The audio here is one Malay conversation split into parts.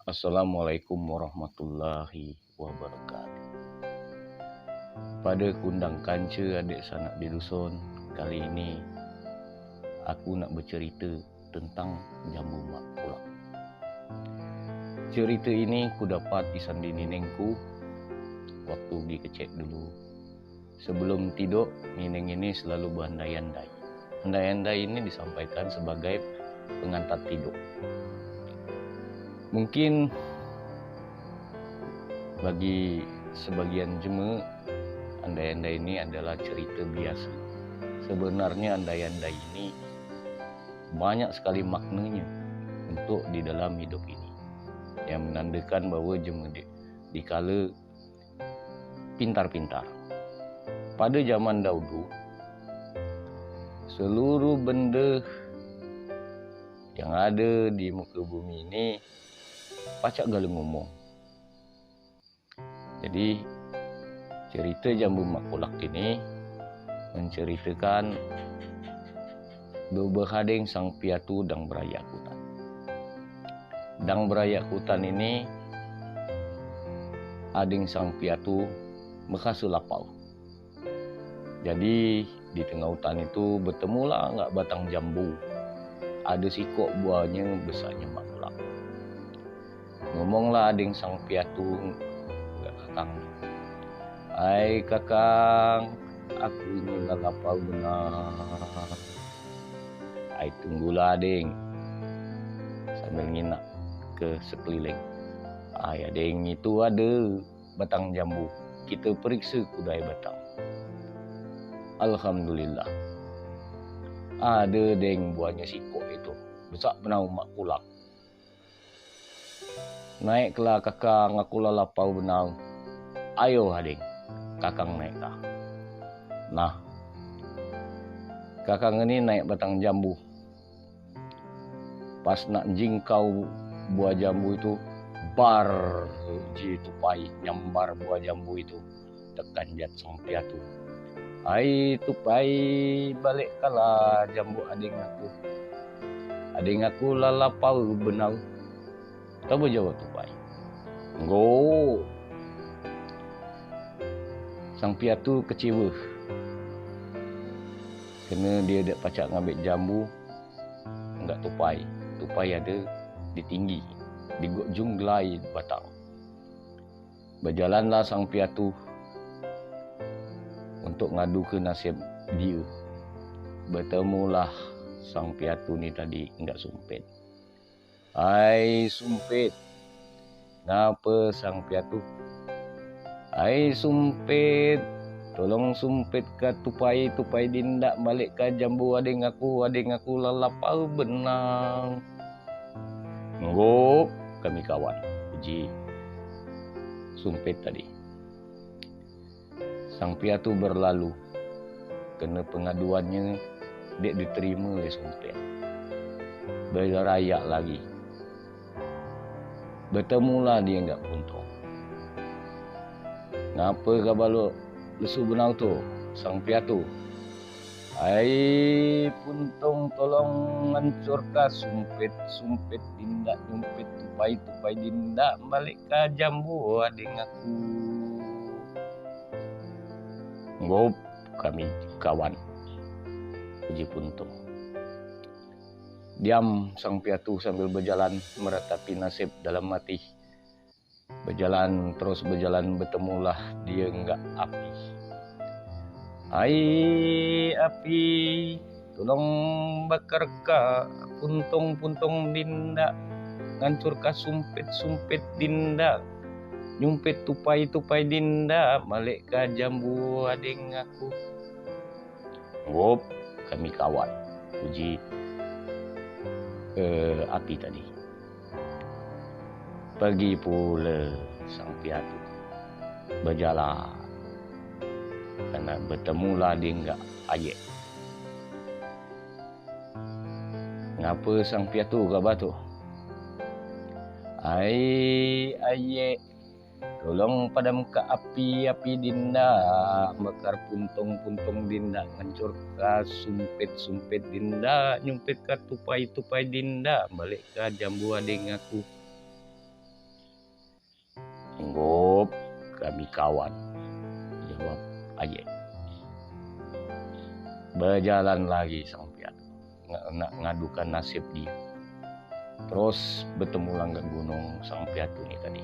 Assalamualaikum warahmatullahi wabarakatuh. Pada kundang kanca adik sanak di dusun, kali ini aku nak bercerita tentang jambu mak pulak. Cerita ini ku dapat di sandi nenengku waktu pergi kecek dulu. Sebelum tidur, neneng ini selalu berandai-andai. Andai-andai ini disampaikan sebagai pengantar tidur. Mungkin bagi sebagian jemaah, andai-andai ini adalah cerita biasa. Sebenarnya andai-andai ini banyak sekali maknanya untuk di dalam hidup ini, yang menandakan bahawa jemaah dikala pintar-pintar. Pada zaman dahulu, seluruh benda yang ada di muka bumi ini pacak galeng ngomong. Jadi cerita jambu mak pulak ini menceritakan beberhading sang piatu dang berayak hutan. Dang berayak hutan ini ading sang piatu berkasa lapau. Jadi di tengah hutan itu bertemulah enggak batang jambu. Ada sikok buahnya besarnya mak pulak. Ngomonglah ading sang piatu enggak kakang. Hai kakang, aku ini lapau benar. Hai tunggulah ading, sambil nginak ke sekeliling. Hai ading, itu ada batang jambu. Kita periksa kudai batang. Alhamdulillah. Ada deng buahnya sikok itu. Besar benar mak pulak. Naiklah kakang, aku lapau benar. Ayo ading, kakang naiklah. Nah, kakang ini naik batang jambu. Pas nak jingkau buah jambu itu, bar ji tupai nyambar buah jambu itu tekan jat sang piatu. Hai tupai, balik kalah jambu ading aku. Ading aku lalapau benau. Tahu jawab tupai. Go. Sang piatu kecewa. Kena dia dak pacak ngambil jambu, enggak tupai. Tupai ada di tinggi, di ujung gelai batang. Berjalanlah sang piatu untuk ngadu ke nasib dia. Bertemulah sang piatu ni tadi enggak sumpit. Hai sumpit. Ngapa sang piatu? Hai sumpit. Tolong sumpit ke tupai dindak balik ke jambu ading aku lalapau benang. Ngop kami kawan. Puji sumpit tadi. Sang piatu berlalu. Kena pengaduannya dia diterima oleh sumpit. Berayak lagi. Bertemulah dia enggak puntung. Ngapa kau balok lesu benau tu sang piatu? Hai puntung, tolong hancurkan sumpit dindak nyumpit tupai dindak balik ke jambu ading aku. Ngop kami kawan. Puji puntung. Diam sang piatu sambil berjalan meratapi nasib dalam hati. Berjalan bertemulah dia enggak api. Hai api, tolong bakar ka puntung dindak, ngancurkan sumpit dindak, nyumpit tupai dindak, balik ke jambu ading aku. Ngop kami kawan. Puji api tadi. Pergi pula sang piatu berjalan. Karena bertemulah dia enggak ayek. Ngapa sang piatu khabar tu? Hai ayek, tolong padam ke api dindak, bakar puntung dindak, hancur ke sumpit dindak, nyumpit ke tupai dindak, balik ke jambu ading aku. Nggop, kami kawan, jawab Ayek. Berjalan lagi sang piatu, nak ngadukan nasib dia. Terus bertemu langgar gunung sang piatu ini tadi.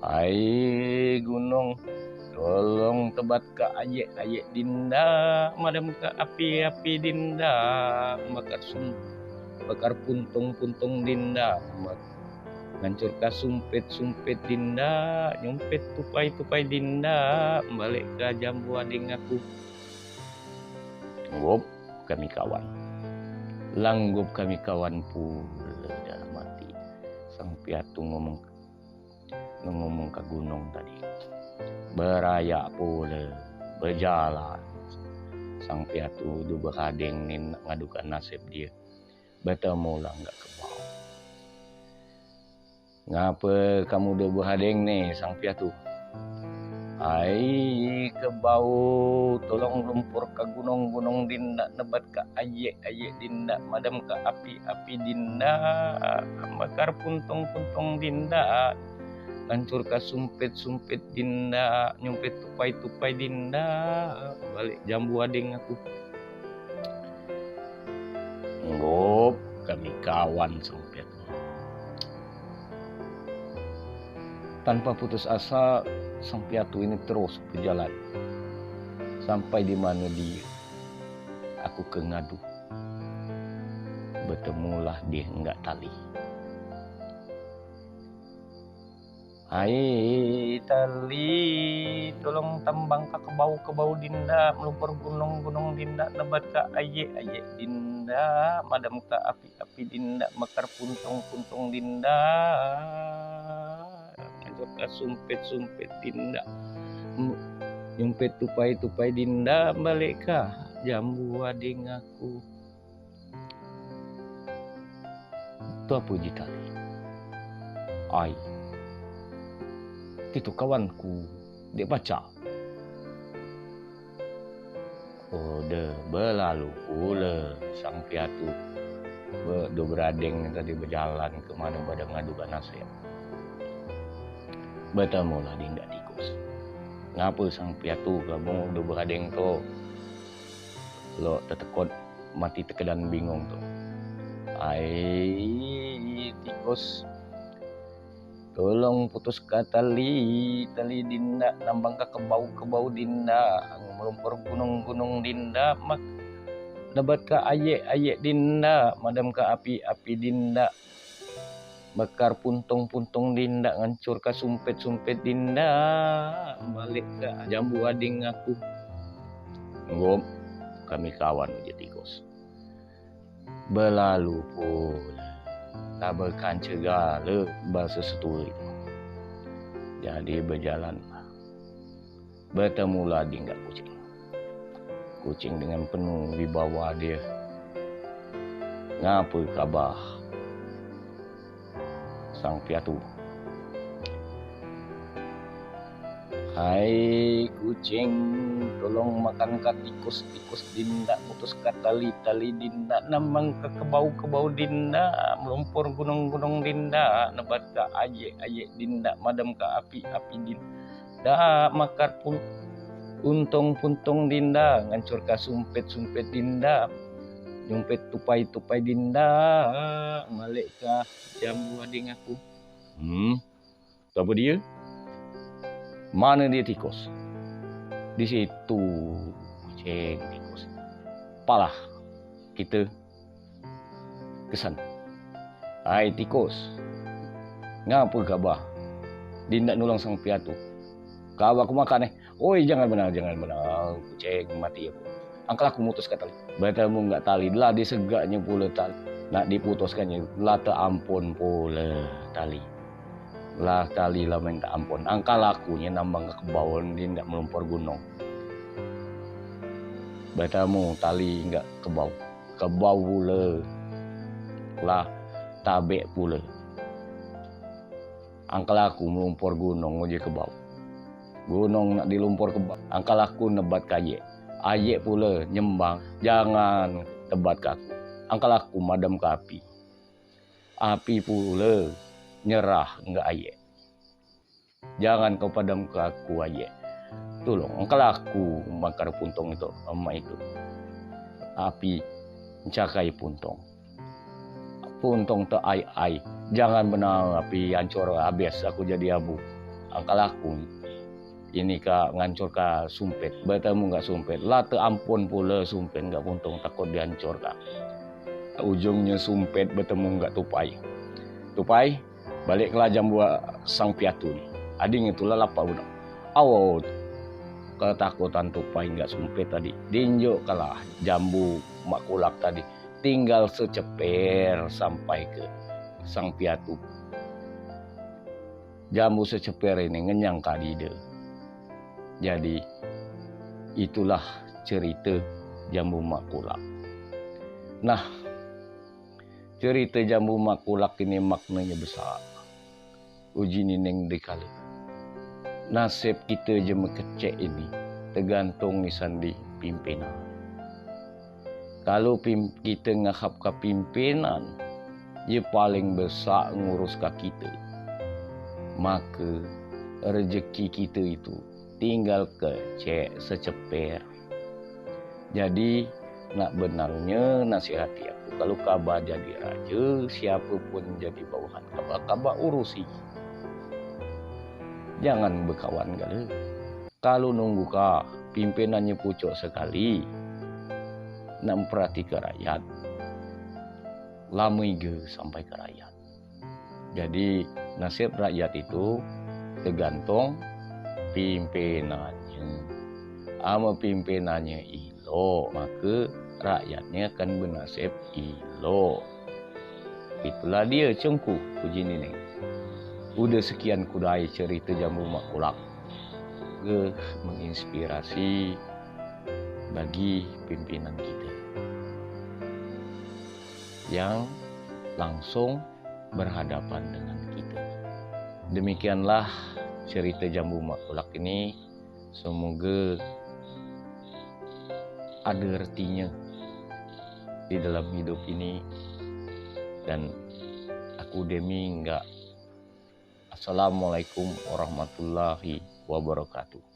Hai gunung, tolong tebat ke Ayek dinda, madam ke api dinda, bakar puntung dinda, ngancur ke sumpit dinda, nyumpit tupai dinda, balik ke jambu ading aku. Ngop kami kawan, langgup kami kawan pula dah mati. Sang piatu ngomong ke gunung tadi. Beraya pula, berjalan. Sang piatu du berhadeng ni nak ngadukan nasib dia. Bertemu lah enggak ke bawah. Ngapa kamu du berhadeng ni sang piatu? Ai ke bau, tolong lumpur ke gunung dinda, nebat ke Ayek dinda, madam ke api dinda, bakar puntung dinda, hancur ke sumpit dinda, nyumpit tupai dinda, balik jambu ading aku. Ngop kami kawan sumpit. Tanpa putus asa, sang piatu ini terus berjalan sampai di mana dia. Aku ke ngadu, bertemulah dia enggak tali. Hai tali, tolong tambang ke bau dinda, melumpur gunung dinda, nebat ke Ayek dinda, madam ke api dinda, bakar puntung dinda, ngancur ke sumpit dinda, nyumpit tupai dinda, balik ke jambu ading aku. Itu apa tali? Ai, itu kawanku, dia baca. Ode berlalu pula sang piatu. Do berading tadi berjalan kemana pada ngadukan nasib. Bertemulah dinda tikus. Ngapa sang piatu kamu do berading tu? Lo tetekot mati tekedan bingung tu. Ai tikus, tolong putus ke tali dinda, nambang ke bau dinda, melumpur gunung dinda, nebat ke Ayek dinda, madam ke api dinda, bakar puntung dinda, ngancur ke sumpit dinda, balik ke jambu ading aku. Ngom kami kawan je tikus. Berlalu pula, tak berkanca gala bahasa seturi. Jadi berjalan, bertemulah dinda kucing. Kucing dengan penuh wibawa dia. Ngapa khabar sang piatu? Hai kucing, tolong makan ke tikus dinda, putus ke tali dinda, nambang ke bau dinda, melumpur gunung dinda, nebat ke Ayek dinda, madam ke api dinda, makar puntung dinda, ngancur ke sumpit dinda, nyumpit tupai dinda, balik ke jambu ading aku. Apa dia? Mana dia tikus? Di situ kucing tikus. Palah kita kesan. Hai tikus, ngapa khabar? Dinda nulung sang piatu. Khabar aku makan Oi jangan benar kucing mati aku. Angkat aku mutus ke tali. Bertemu enggak tali, lah disegaknya pula tali. Nak diputuskannya, lah tak ampun pula tali. Lah tali lah minta ampun. Angka lakunya nambang ke bawah dia tidak melumpur gunung. Bertemu tali enggak ke bawah pula. Lah tabek pula. Angka laku melumpur gunung aja ke bawah. Gunung nak dilumpur ke bawah. Angka laku nebat ke Ayek pula nyembang. Jangan tebat ke aku. Angka laku madam ke api. Api pula nyerah enggak Ayek. Jangan kau padam ke aku aja. Tolong, engkau aku bakar puntong itu, emak itu. Api mencakai puntong. Puntong te ai. Jangan benar api hancur habis aku jadi abu. Angkal aku ini ka ngancur ka sumpet. Bertemu nggak sumpet. Lah te ampun pula sumpet nggak puntong takut dihancur ka. Ujungnya sumpet bertemu nggak tupai. Tupai baliklah jambu sang piatu nih. Ading itulah lapar budak. Awo ketakutan tupai nggak sumpit tadi. Dinjuk kalah jambu mak kulak tadi. Tinggal seceper sampai ke sang piatu. Jambu seceper ini ngenyang kadide. Jadi itulah cerita jambu mak kulak. Nah, cerita jambu mak kulak ini maknanya besar. Uji nineng dikali. Nasib kita je mekecek ini tergantung nisan di pimpinan. Kalau kita ngahap ke pimpinan, dia paling besar ngurus ke kita. Maka rezeki kita itu tinggal kecek seceper. Jadi nak benarnya nasihati aku. Kalau kabar jadi raja, siapapun jadi bawahan kabar urusi. Jangan berkawan kali. Kalau nunggu kah pimpinannya pucuk sekali, nak memperhatikan rakyat, lama ke sampai ke rakyat. Jadi nasib rakyat itu tergantung pimpinannya. Ama pimpinannya ilo, maka rakyatnya akan bernasib ilo. Itulah dia cengku puji nineng. Udah sekian kudai cerita jambu mak kulak. Menginspirasi bagi pimpinan kita yang langsung berhadapan dengan kita. Demikianlah cerita jambu mak kulak ini. Semoga ada artinya di dalam hidup ini. Dan aku demi enggak. Assalamualaikum warahmatullahi wabarakatuh.